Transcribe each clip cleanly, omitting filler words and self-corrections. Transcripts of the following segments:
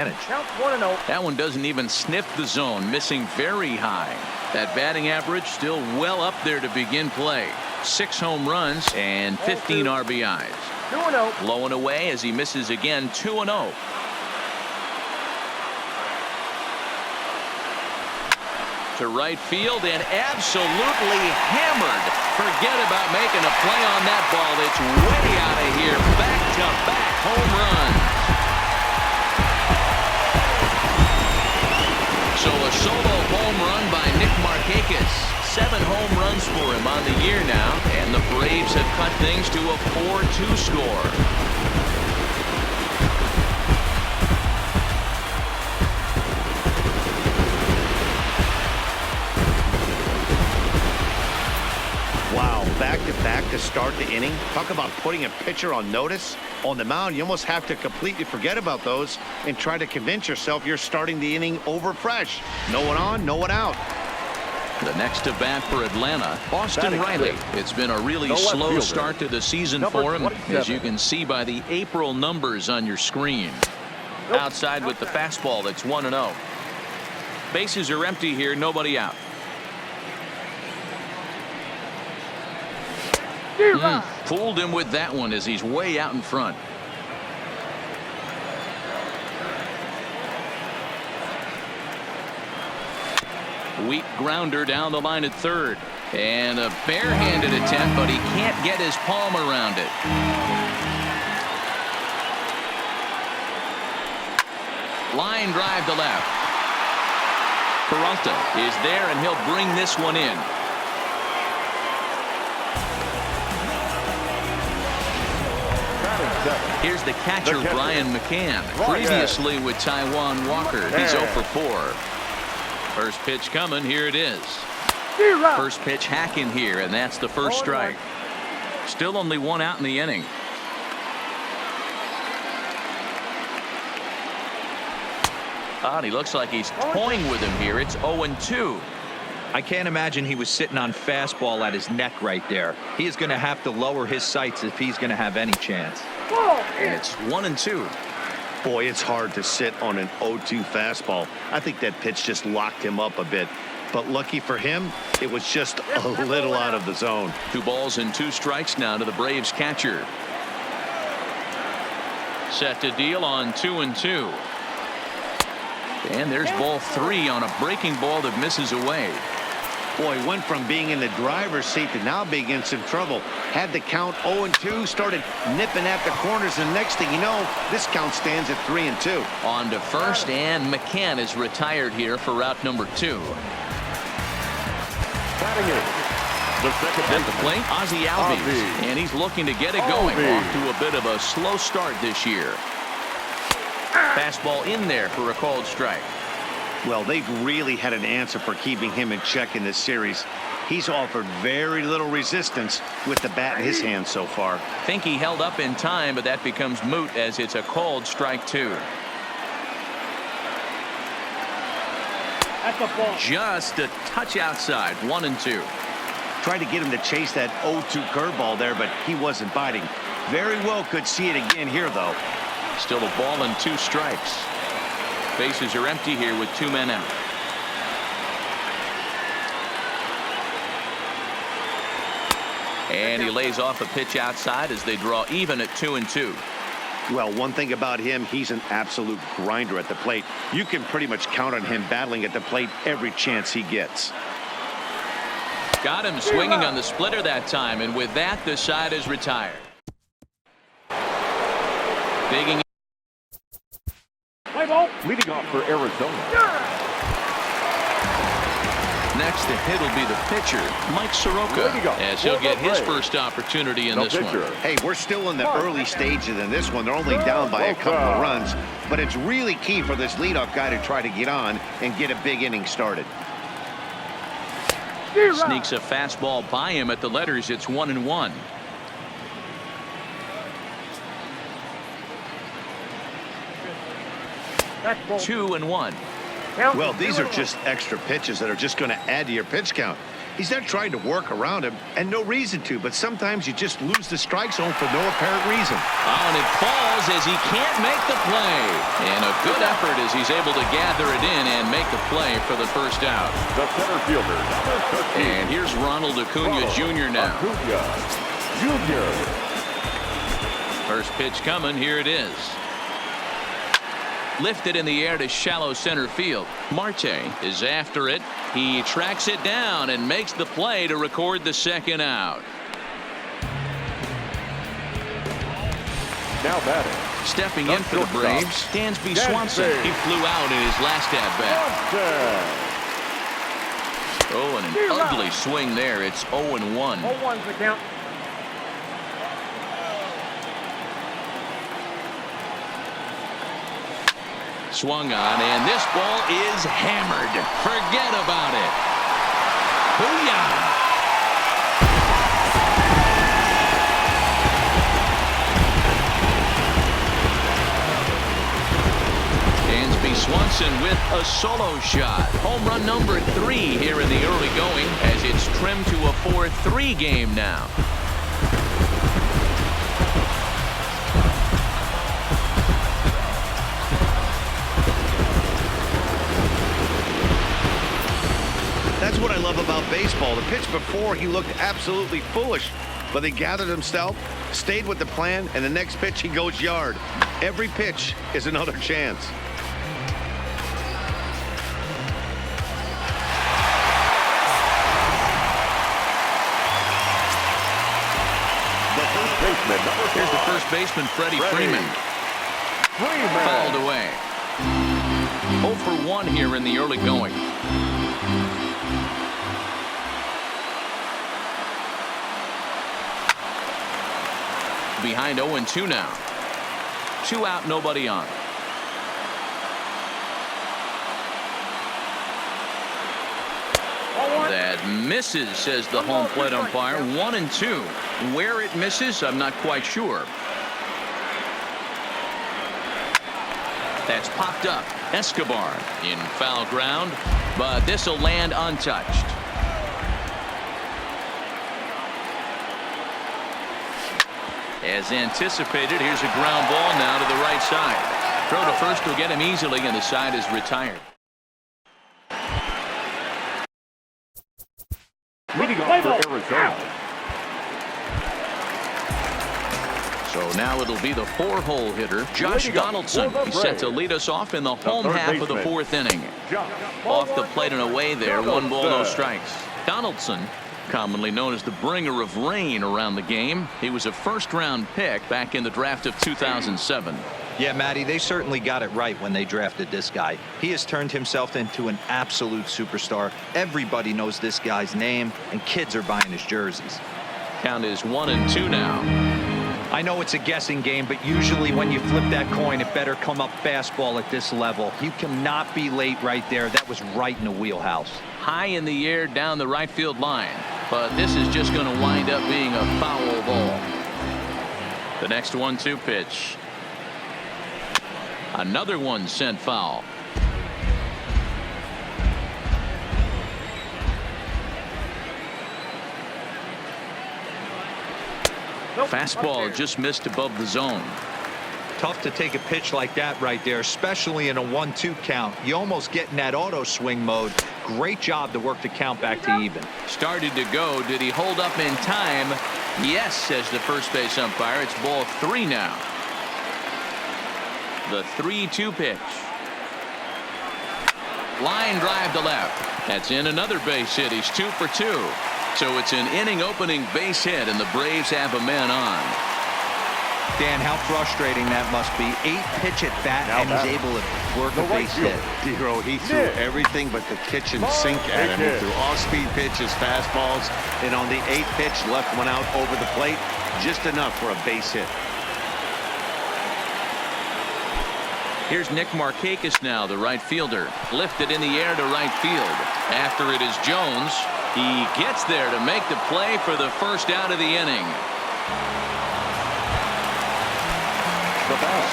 Count 1-0. That one doesn't even sniff the zone, missing very high. That batting average still well up there to begin play. 6 home runs and 15 RBIs. 2-0. Low and away as he misses again. 2-0. To right field and absolutely hammered. Forget about making a play on that ball. It's way out of here. Back-to-back home runs. So a solo home run by Nick Markakis. 7 home runs for him on the year now, and the Braves have cut things to a 4-2 score. Back to start the inning. Talk about putting a pitcher on notice. On the mound, you almost have to completely forget about those and try to convince yourself you're starting the inning over fresh. No one on, no one out. The next to bat for Atlanta, Austin Riley. It's been a really slow start to the season for him, as you can see by the April numbers on your screen. Outside with the fastball, that's 1-0. Bases are empty here, nobody out. Fooled him with that one as he's way out in front. Weak grounder down the line at third. And a barehanded attempt, but he can't get his palm around it. Line drive to left. Peralta is there, and he'll bring this one in. Here's the catcher, Brian McCann. Previously with Taijuan Walker. He's 0 for 4. First pitch coming. Here it is. First pitch hacking here, and that's the first strike. Still only 1 out in the inning. And he looks like he's toying with him here. It's 0-2. I can't imagine he was sitting on fastball at his neck right there. He is going to have to lower his sights if he's going to have any chance. And it's 1-2. Boy, it's hard to sit on an 0-2 fastball. I think that pitch just locked him up a bit. But lucky for him, it was just a little out of the zone. 2 balls and 2 strikes now to the Braves catcher. Set to deal on 2-2. And there's ball 3 on a breaking ball that misses away. Boy, went from being in the driver's seat to now being in some trouble. Had the count 0-2, started nipping at the corners, and next thing you know, this count stands at 3-2. On to first, and McCann is retired here for route number 2. At the plate, Ozzie Albies, and he's looking to get it going. Off to a bit of a slow start this year. Fastball in there for a called strike. Well, they've really had an answer for keeping him in check in this series. He's offered very little resistance with the bat in his hand so far. Think he held up in time, but that becomes moot as it's a called strike 2. Just a touch outside. 1-2. Tried to get him to chase that 0-2 curveball there, but he wasn't biting. Very well could see it again here, though. Still a ball and 2 strikes. Bases are empty here with 2 men out. And he lays off a pitch outside as they draw even at 2-2. Well, one thing about him, he's an absolute grinder at the plate. You can pretty much count on him battling at the plate every chance he gets. Got him swinging on the splitter that time, and with that, the side is retired. Digging. Leading off for Arizona. Next to hit will be the pitcher, Mike Soroka, as he'll get his first opportunity in this one. Hey, we're still in the early stages in this one. They're only down by a couple of runs, but it's really key for this leadoff guy to try to get on and get a big inning started. Sneaks a fastball by him at the letters. It's 1-1. That's 2-1. Well, these are just extra pitches that are just going to add to your pitch count. He's not trying to work around him, and no reason to, but sometimes you just lose the strike zone for no apparent reason. Oh, and it falls as he can't make the play. And a good effort as he's able to gather it in and make the play for the first out. The center fielder, number 13. And here's Ronald Acuna Jr. now. Acuna Jr. First pitch coming. Here it is. Lifted in the air to shallow center field. Marte is after it. He tracks it down and makes the play to record the second out. Now batting. Stepping in for the Braves, Dansby Swanson. He flew out in his last at-bat. Oh, and an ugly swing there. It's 0-1. 0-1's the count. Swung on, and this ball is hammered. Forget about it. Booyah! Dansby Swanson with a solo shot. Home run number 3 here in the early going as it's trimmed to a 4-3 game now. That's what I love about baseball. The pitch before, he looked absolutely foolish, but he gathered himself, stayed with the plan, and the next pitch he goes yard. Every pitch is another chance. The first baseman, number 5. Here's the first baseman, Freddie Freeman. Called away. 0 for 1 here in the early going. Behind 0-2 now. 2 out, nobody on. That misses, says the home plate umpire. 1-2. Where it misses, I'm not quite sure. That's popped up. Escobar in foul ground, but this will land untouched. As anticipated, here's a ground ball now to the right side. Throw to first will get him easily, and the side is retired. Leading off for Arizona. So now it'll be the 4-hole hitter, Josh Donaldson. He's set to lead us off in the home half of the 4th inning. Off the plate and away there, 1 ball, no strikes. Donaldson, commonly known as the bringer of rain around the game. He was a first-round pick back in the draft of 2007. Yeah, Matty, they certainly got it right when they drafted this guy. He has turned himself into an absolute superstar. Everybody knows this guy's name, and kids are buying his jerseys. Count is 1-2 now. I know it's a guessing game, but usually when you flip that coin, it better come up fastball at this level. You cannot be late right there. That was right in the wheelhouse. High in the air down the right field line, but this is just going to wind up being a foul ball. The next 1-2 pitch. Another one sent foul. Fastball just missed above the zone. Tough to take a pitch like that right there, especially in a 1-2 count. You almost get in that auto swing mode. Great job to work the count back to even. Started to go. Did he hold up in time? Yes, says the first base umpire. It's ball 3 now. The 3-2 pitch. Line drive to left. That's in another base hit. He's 2 for 2. So it's an inning opening base hit, and the Braves have a man on. Dan, how frustrating that must be. 8-pitch at bat, and he's able to work a base hit. Dero, he threw everything but the kitchen sink at him. He threw off-speed pitches, fastballs, and on the 8th pitch, left one out over the plate, just enough for a base hit. Here's Nick Markakis now, the right fielder. Lifted in the air to right field. After it is Jones. He gets there to make the play for the first out of the inning.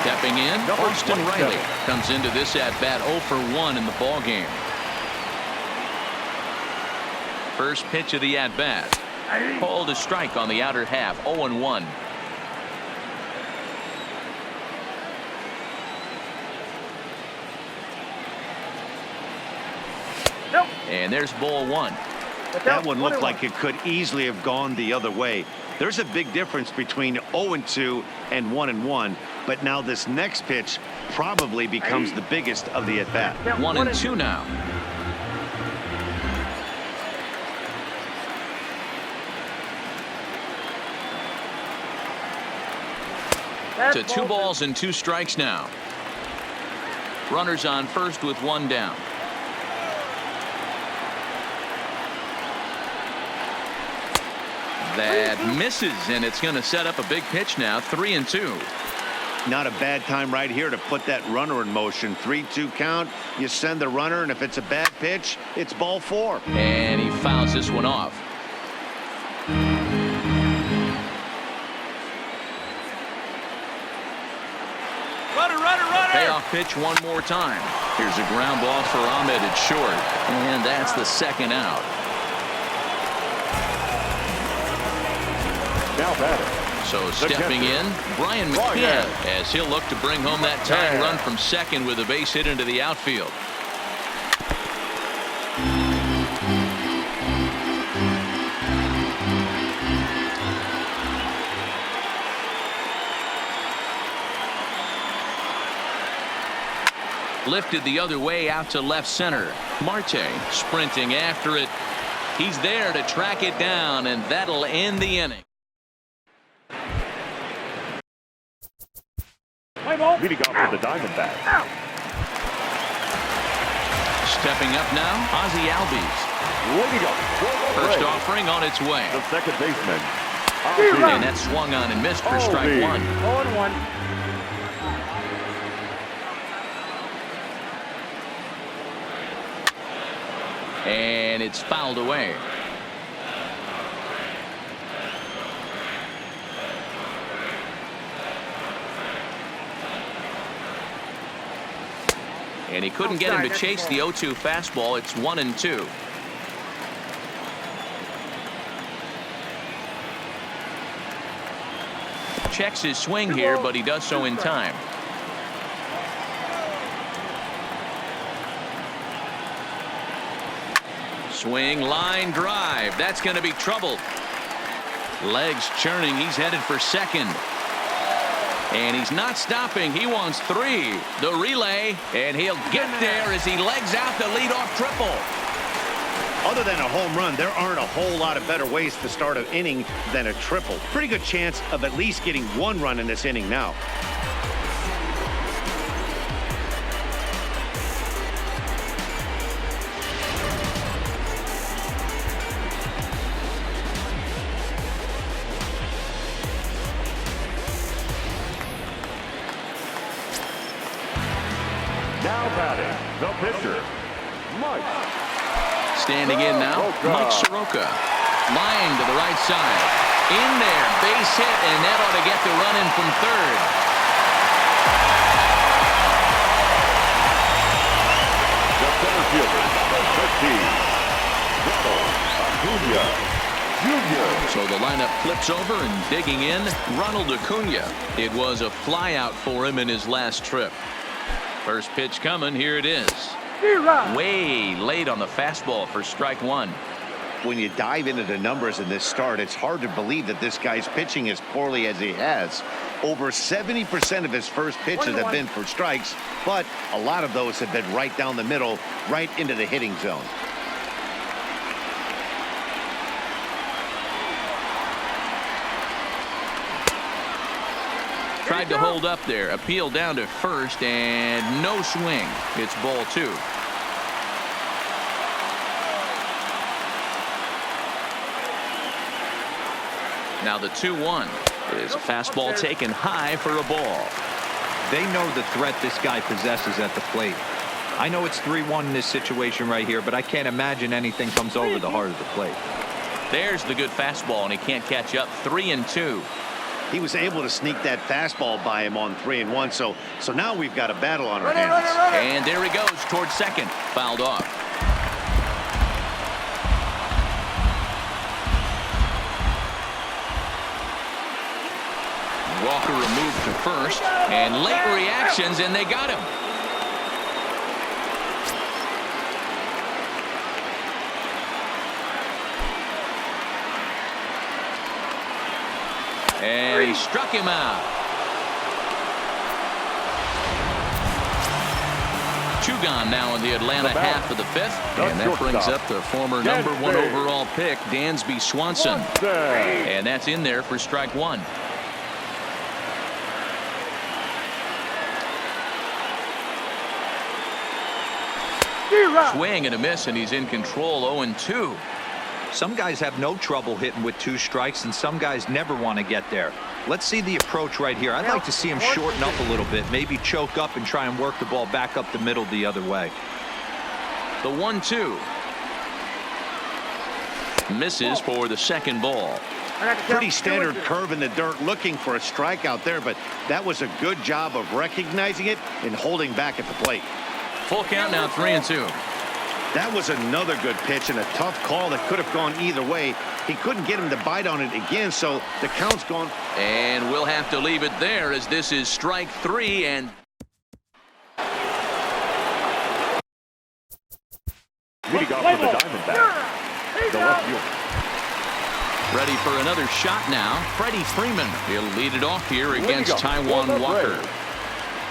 Stepping in, Austin Riley comes into this at-bat 0 for 1 in the ballgame. First pitch of the at-bat. Called a strike on the outer half. 0-1. And there's ball one. That one looked like it could easily have gone the other way. There's a big difference between 0-2 and 1-1. But now this next pitch probably becomes the biggest of the at-bat. 1-2 now. To 2 balls and 2 strikes now. Runners on first with 1 down. That misses, and it's going to set up a big pitch now. 3-2. Not a bad time right here to put that runner in motion. 3-2 count. You send the runner, and if it's a bad pitch, it's ball 4. And he fouls this one off. Payoff pitch one more time. Here's a ground ball for Ahmed at short, and that's the second out. Now batting. So stepping in, Brian McCann, as he'll look to bring home that tying run from second with a base hit into the outfield. Lifted the other way out to left center. Marte sprinting after it. He's there to track it down, and that'll end the inning. Leading off for the Diamondbacks. Stepping up now, Ozzie Albies. Leading up for the First Braves, offering on its way. the second baseman. And that swung on and missed for strike Albies. 1. 0-1. And it's fouled away. And he couldn't get him to chase the 0-2 fastball. It's 1-2. Checks his swing here, but he does so in time. Swing, line drive. That's going to be trouble. Legs churning. He's headed for second. And he's not stopping. He wants 3. The relay, and he'll get there as he legs out the leadoff triple. Other than a home run, there aren't a whole lot of better ways to start an inning than a triple. Pretty good chance of at least getting 1 run in this inning now. Now batting, the pitcher, Mike. Standing in now, Mike Soroka. Line to the right side. In there, base hit, and that ought to get the run in from third. The center fielder, number 15, Ronald Acuna Jr. So the lineup flips over, and digging in, Ronald Acuna. It was a flyout for him in his last trip. First pitch coming. Here it is. Way late on the fastball for strike 1. When you dive into the numbers in this start, it's hard to believe that this guy's pitching as poorly as he has. Over 70% of his first pitches have been for strikes, but a lot of those have been right down the middle, right into the hitting zone. Tried to hold up there. Appeal down to first, and no swing. It's ball 2. Now the 2-1 is a fastball taken high for a ball. They know the threat this guy possesses at the plate. I know it's 3-1 in this situation right here, but I can't imagine anything comes over the heart of the plate. There's the good fastball, and he can't catch up. 3-2. He was able to sneak that fastball by him on 3-1, so now we've got a battle on our hands. And there he goes towards second. Fouled off. Walker removed to first, and late reactions, and they got him. And he struck him out. 2 gone now in the Atlanta half of the 5th. And that brings up the former number 1 overall pick, Dansby Swanson. And that's in there for strike 1. Swing and a miss, and he's in control. 0-2. Some guys have no trouble hitting with 2 strikes, and some guys never want to get there. Let's see the approach right here. I'd like to see him shorten up a little bit, maybe choke up and try and work the ball back up the middle the other way. The 1-2. Misses for the second ball. Pretty standard curve in the dirt, looking for a strikeout there, but that was a good job of recognizing it and holding back at the plate. Full count now, 3-2. That was another good pitch and a tough call that could have gone either way. He couldn't get him to bite on it again, so the count's gone. And we'll have to leave it there, as this is strike 3. And leading off with the Diamondback, the left fielder. ready for another shot now. Freddie Freeman. He'll lead it off here against Taijuan Walker.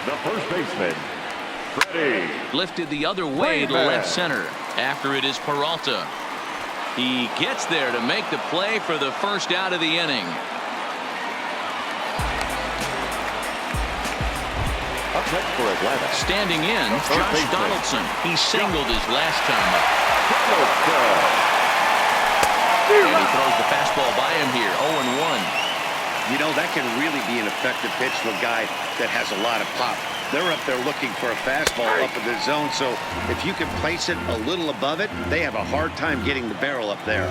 The first baseman, Freddie. Lifted the other way to left center. After it is Peralta. He gets there to make the play for the first out of the inning. Up next for Atlanta, Standing in, Josh Donaldson. He singled his last time up. And he throws the fastball by him here, 0-1. You know, that can really be an effective pitch to a guy that has a lot of pop. They're up there looking for a fastball up in the zone, so if you can place it a little above it, they have a hard time getting the barrel up there.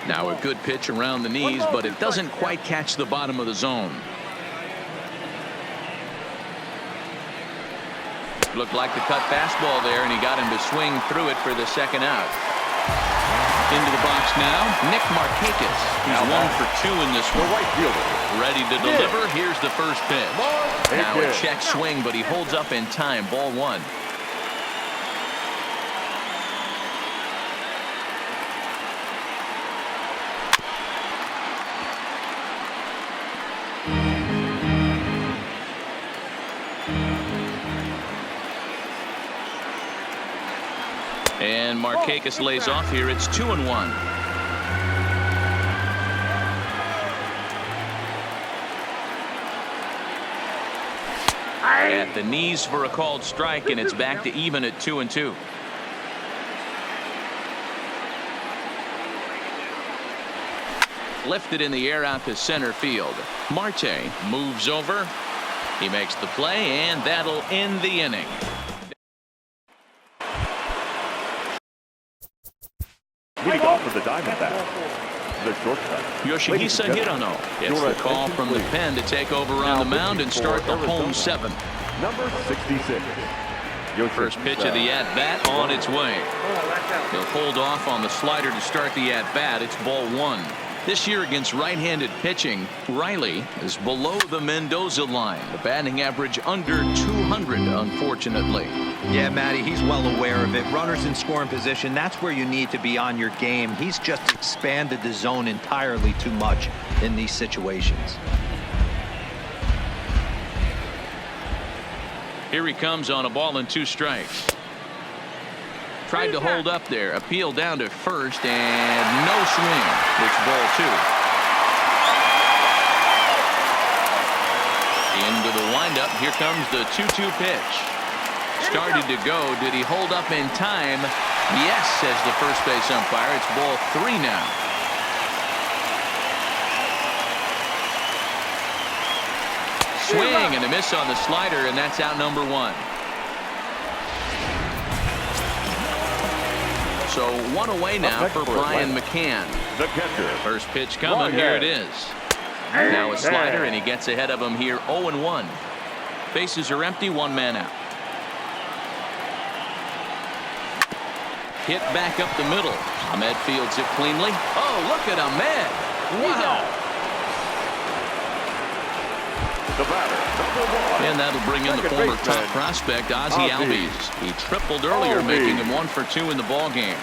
Now a good pitch around the knees, but it doesn't quite catch the bottom of the zone. Looked like the cut fastball there, and he got him to swing through it for the second out. Into the box now, Nick Markakis. He's 1 for 2 in this one. the right fielder. Ready to deliver. Here's the first pitch. Now a check swing, but he holds up in time. Ball 1. And Markakis lays off here. It's 2-1. At the knees for a called strike, and it's back to even at 2-2. Lifted in the air out to center field. Marte moves over. He makes the play, and that'll end the inning. Leading off with the Diamondback, the shortstop, Yoshihisa Hirano gets the call from the pen to take over on the mound and start the home 7th. number 66. First pitch of the at-bat on its way. He'll hold off on the slider to start the at-bat. It's ball 1. This year against right-handed pitching, Riley is below the Mendoza line. The batting average under 200, unfortunately. Yeah, Matty, he's well aware of it. Runners in scoring position, that's where you need to be on your game. He's just expanded the zone entirely too much in these situations. Here he comes on a ball and 2 strikes. Tried to hold up there. Appeal down to first, and no swing. It's ball 2. Into the windup. Here comes the 2-2 pitch. Started to go. Did he hold up in time? Yes, says the first base umpire. It's ball 3 now. Swing and a miss on the slider, and that's out number 1. So 1 away now for Brian McCann. The catcher. First pitch coming. Here it is. Now a slider, and he gets ahead of him here. 0-1. Bases are empty. 1 man out. Hit back up the middle. Ahmed fields it cleanly. Oh, look at Ahmed. Wow. The batter, #1. And that'll bring in the former top prospect, Ozzie Albies. He tripled earlier, making him 1 for 2 in the ballgame.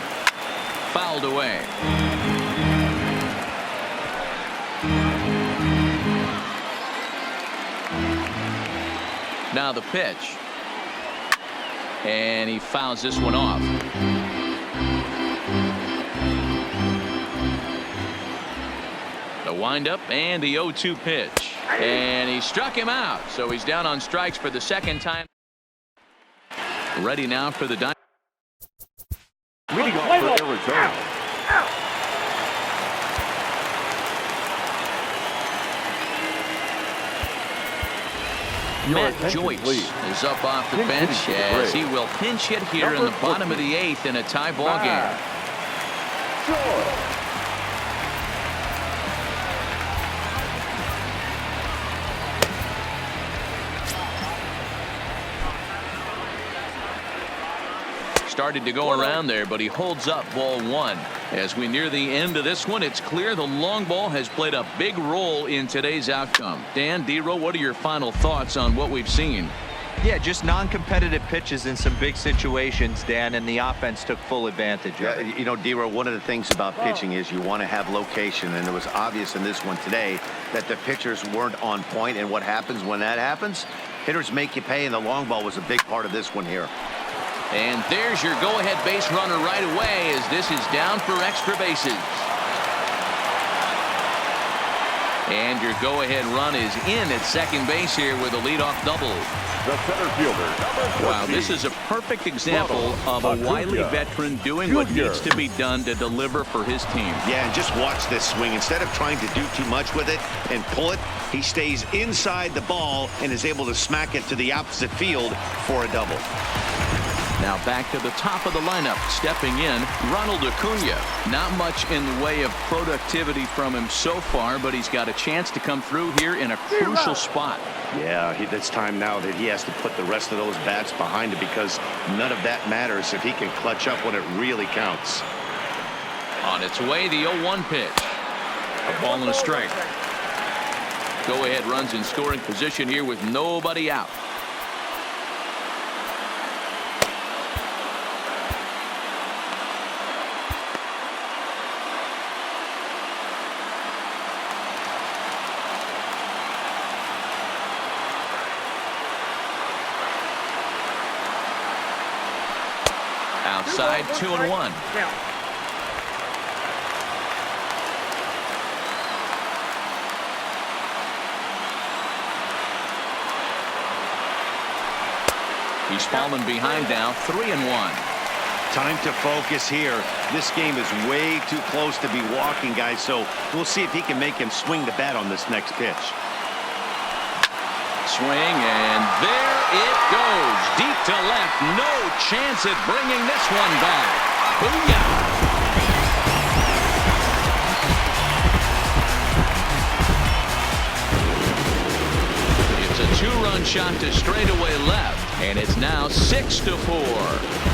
Fouled away. Now the pitch. And he fouls this one off. The windup and the 0-2 pitch. And he struck him out. So he's down on strikes for the second time. Ready now for the Dynamite. Leading off for Arizona. Matt Joyce is up off the bench as he will pinch hit here in the bottom of the 8th in a tie ball game. Started to go around there, but he holds up ball 1. As we near the end of this one, it's clear the long ball has played a big role in today's outcome. Dan, D-Row, what are your final thoughts on what we've seen? Yeah, just non-competitive pitches in some big situations, Dan, and the offense took full advantage of it. You know, D-Row, one of the things about pitching is you want to have location, and it was obvious in this one today that the pitchers weren't on point, and what happens when that happens? Hitters make you pay, and the long ball was a big part of this one here. And there's your go-ahead base runner right away as this is down for extra bases. And your go-ahead run is in at second base here with a leadoff double. The center fielder, Wow, this is a perfect example of a wily veteran doing what needs to be done to deliver for his team. Yeah, and just watch this swing. Instead of trying to do too much with it and pull it, he stays inside the ball and is able to smack it to the opposite field for a double. Now back to the top of the lineup. Stepping in, Ronald Acuna. Not much in the way of productivity from him so far, but he's got a chance to come through here in a crucial spot. Yeah, it's time now that he has to put the rest of those bats behind it because none of that matters if he can clutch up when it really counts. On its way, the 0-1 pitch. A ball and a strike. Go-ahead runs in scoring position here with nobody out. Outside, 2-1. He's fallen behind now, 3-1. Time to focus here. This game is way too close to be walking, guys, so we'll see if he can make him swing the bat on this next pitch. Swing, and there it goes. Deep to left. No chance at bringing this one back. Booyah! It's a 2-run shot to straightaway left, and it's now 6-4.